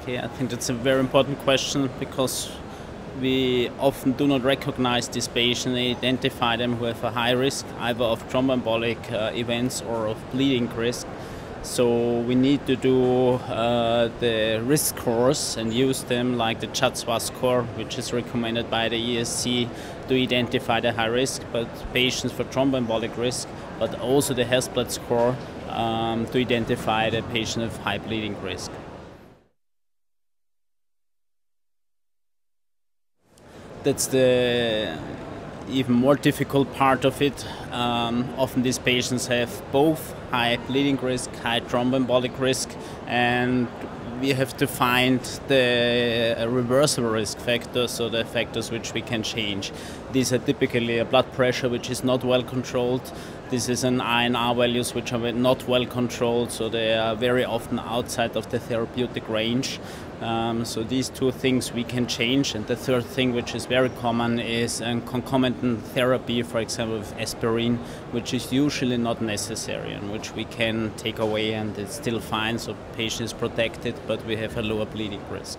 Okay, I think that's a very important question because we often do not recognize these patients, identify them who have a high risk either of thromboembolic events or of bleeding risk. So we need to do the risk scores and use them like the CHA2DS2 score, which is recommended by the ESC to identify the high risk, but patients for thromboembolic risk, but also the Hesblatt score to identify the patient of high bleeding risk. That's the even more difficult part of it. Often these patients have both high bleeding risk, high thromboembolic risk, and we have to find the reversible risk factors, so the factors which we can change. These are typically a blood pressure which is not well controlled. This is an INR values which are not well controlled, so they are very often outside of the therapeutic range. So these two things we can change, and the third thing, which is very common, is concomitant therapy, for example with aspirin, which is usually not necessary and which we can take away and it's still fine, so the patient is protected, but we have a lower bleeding risk.